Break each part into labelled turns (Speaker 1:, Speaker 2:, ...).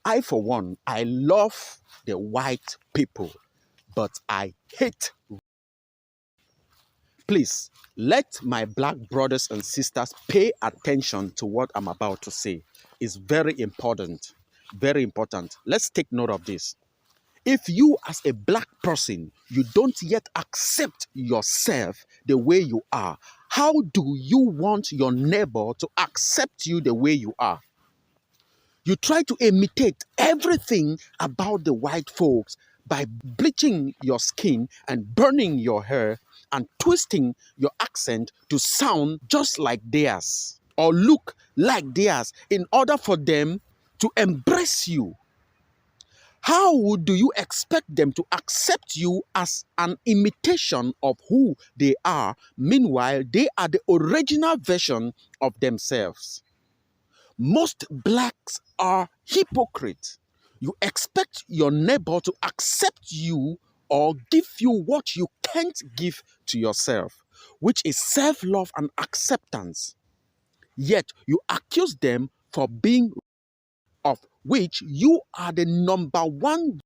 Speaker 1: I for one, I love the white people, but I hate. Please let my black brothers and sisters pay attention to what I'm about to say. It's very important. Very important. Let's take note of this. If you as a black person, you don't yet accept yourself the way you are, how do you want your neighbor to accept you the way you are? You try to imitate everything about the white folks by bleaching your skin and burning your hair and twisting your accent to sound just like theirs or look like theirs in order for them to embrace you. How do you expect them to accept you as an imitation of who they are? Meanwhile, they are the original version of themselves. Most blacks are hypocrites. You expect your neighbor to accept you or give you what you can't give to yourself, which is self-love and acceptance. Yet you accuse them for being, of which you are the number one.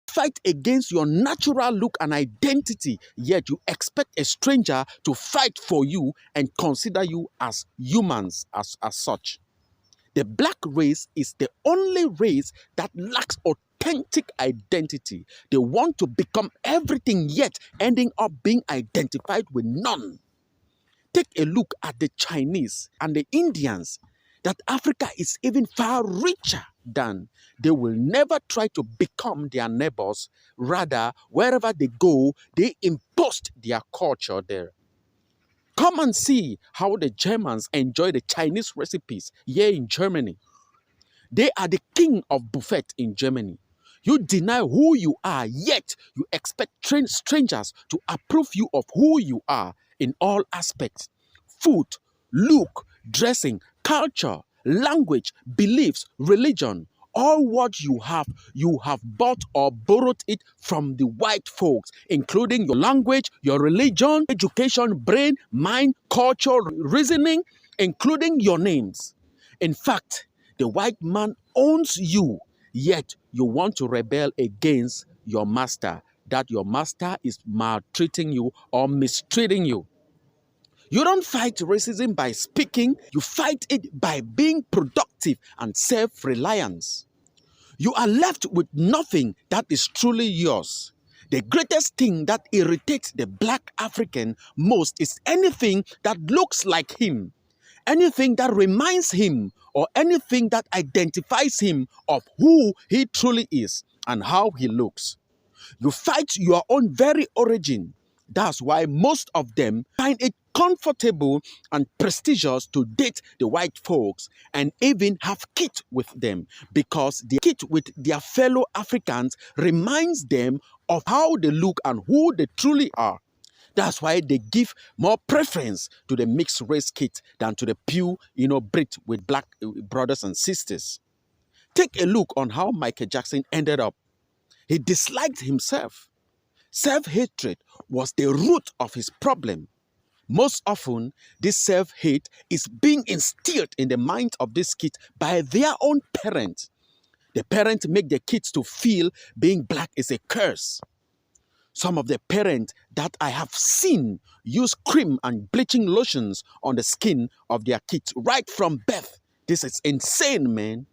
Speaker 1: Fight against your natural look and identity, yet you expect a stranger to fight for you and consider you as humans as such. The black race is the only race that lacks authentic identity. They want to become everything, yet ending up being identified with none. Take a look at the Chinese and the Indians, that Africa is even far richer than. They will never try to become their neighbors. Rather, wherever they go, they impose their culture there. Come and see how the Germans enjoy the Chinese recipes here in Germany. They are the king of buffet in Germany. You deny who you are, yet you expect strangers to approve you of who you are in all aspects. Food, look, dressing, culture, language, beliefs, religion. All what you have bought or borrowed it from the white folks, including your language, your religion, education, brain, mind, culture, reasoning, including your names. In fact, the white man owns you, yet you want to rebel against your master, that your master is maltreating you or mistreating you. You don't fight racism by speaking, you fight it by being productive and self-reliance. You are left with nothing that is truly yours. The greatest thing that irritates the black African most is anything that looks like him, anything that reminds him, or anything that identifies him of who he truly is and how he looks. You fight your own very origin. That's why most of them find it comfortable and prestigious to date the white folks and even have kids with them, because the kid with their fellow Africans reminds them of how they look and who they truly are. That's why they give more preference to the mixed race kid than to the pure, breed with black brothers and sisters. Take a look on how Michael Jackson ended up. He disliked himself. Self-hatred was the root of his problem. Most often, this self-hate is being instilled in the mind of this kid by their own parents. The parents make the kids to feel being black is a curse. Some of the parents that I have seen use cream and bleaching lotions on the skin of their kids right from birth. This is insane, man.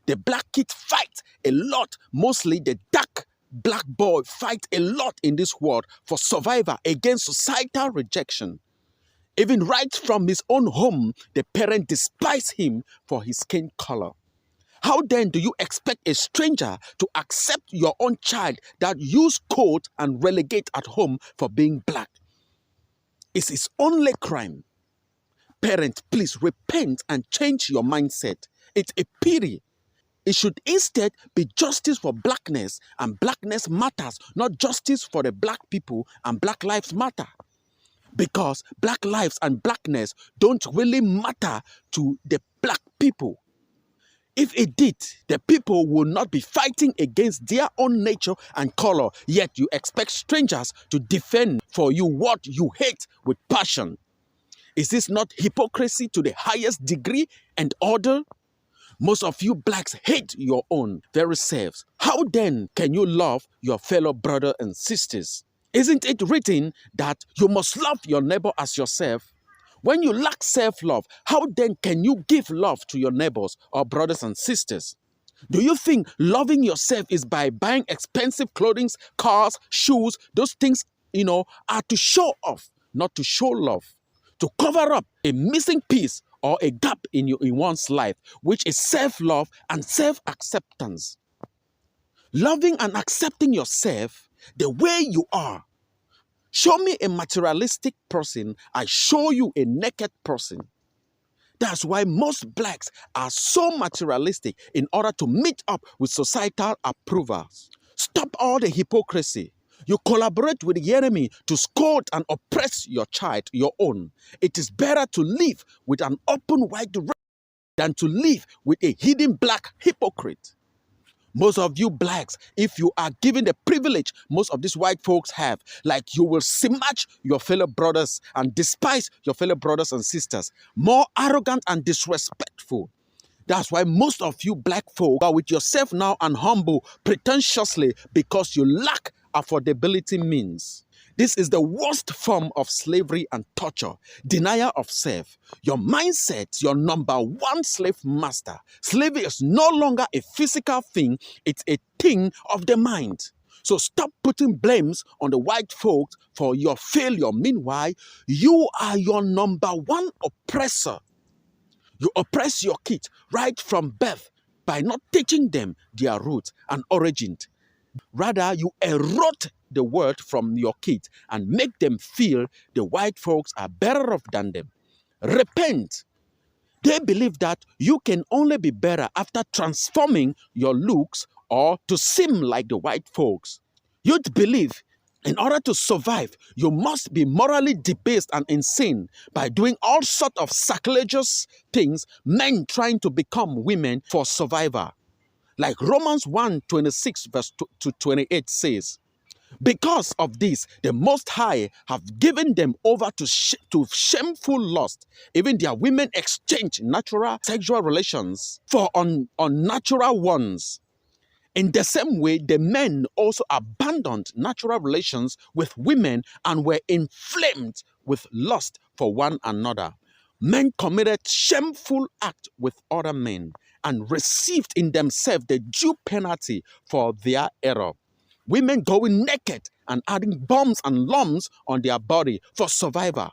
Speaker 1: The black kids fight a lot, mostly the dark black boy fight a lot in this world for survival against societal rejection. Even right from his own home, the parent despises him for his skin color. How then do you expect a stranger to accept your own child that you scold and relegate at home for being black? It's his only crime. Parents, please repent and change your mindset. It's a pity. It should instead be justice for blackness, and blackness matters, not justice for the black people and Black Lives Matter. Because black lives and blackness don't really matter to the black people. If it did, the people will not be fighting against their own nature and color, yet you expect strangers to defend for you what you hate with passion. Is this not hypocrisy to the highest degree and order? Most of you blacks hate your own very selves. How then can you love your fellow brother and sisters? Isn't it written that you must love your neighbor as yourself? When you lack self-love, how then can you give love to your neighbors or brothers and sisters? Do you think loving yourself is by buying expensive clothing, cars, shoes? Those things, are to show off, not to show love. To cover up a missing piece or a gap in one's life, which is self-love and self-acceptance. Loving and accepting yourself the way you are. Show me a materialistic person, I show you a naked person. That's why most blacks are so materialistic in order to meet up with societal approvals. Stop all the hypocrisy. You collaborate with the enemy to scold and oppress your child, your own. It is better to live with an open white than to live with a hidden black hypocrite. Most of you blacks, if you are given the privilege most of these white folks have, like you will smash your fellow brothers and despise your fellow brothers and sisters, more arrogant and disrespectful. That's why most of you black folk are with yourself now and humble pretentiously because you lack affordability means. This is the worst form of slavery and torture, denial of self. Your mindset, your number one slave master. Slavery is no longer a physical thing, it's a thing of the mind. So stop putting blames on the white folks for your failure. Meanwhile, you are your number one oppressor. You oppress your kids right from birth by not teaching them their roots and origins. Rather, you erode the word from your kids and make them feel the white folks are better off than them. Repent. They believe that you can only be better after transforming your looks or to seem like the white folks. You'd believe in order to survive, you must be morally debased and insane by doing all sorts of sacrilegious things, men trying to become women for survival. Like Romans 1:26 verse 28 says, because of this, the Most High have given them over to shameful lust. Even their women exchange natural sexual relations for unnatural ones. In the same way, the men also abandoned natural relations with women and were inflamed with lust for one another. Men committed shameful acts with other men and received in themselves the due penalty for their error. Women going naked and adding bumps and lumps on their body for survival.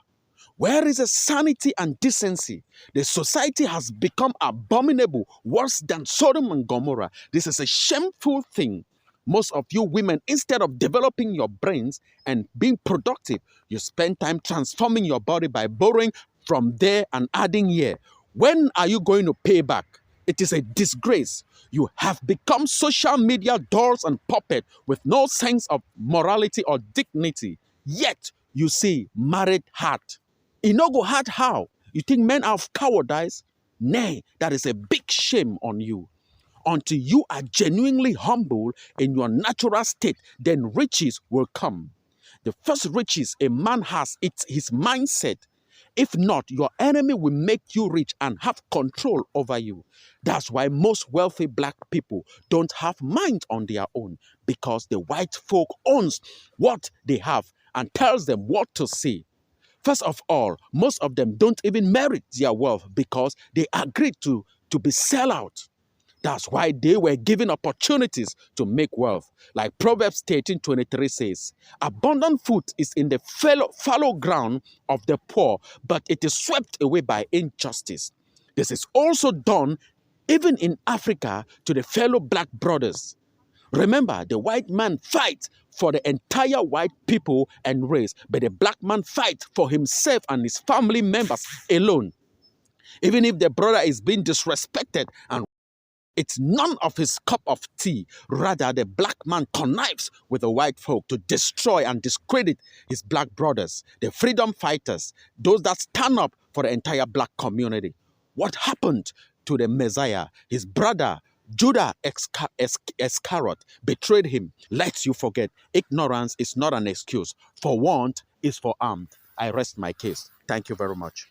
Speaker 1: Where is the sanity and decency? The society has become abominable, worse than Sodom and Gomorrah. This is a shameful thing. Most of you women, instead of developing your brains and being productive, you spend time transforming your body by borrowing from there and adding here. When are you going to pay back? It is a disgrace. You have become social media dolls and puppets with no sense of morality or dignity. Yet, you say, married heart. It no go hard how? You think men are of cowardice? Nay, that is a big shame on you. Until you are genuinely humble in your natural state, then riches will come. The first riches a man has, it's his mindset. If not, your enemy will make you rich and have control over you. That's why most wealthy black people don't have mind on their own, because the white folk owns what they have and tells them what to say. First of all, most of them don't even merit their wealth because they agreed to be sellout. That's why they were given opportunities to make wealth. Like Proverbs 13:23 says, abundant food is in the fallow ground of the poor, but it is swept away by injustice. This is also done even in Africa to the fellow black brothers. Remember, the white man fights for the entire white people and race, but the black man fights for himself and his family members alone. Even if the brother is being disrespected and it's none of his cup of tea. Rather, the black man connives with the white folk to destroy and discredit his black brothers, the freedom fighters, those that stand up for the entire black community. What happened to the Messiah? His brother, Judah Iscariot, betrayed him. Lest you forget, ignorance is not an excuse. For want is for armed. I rest my case. Thank you very much.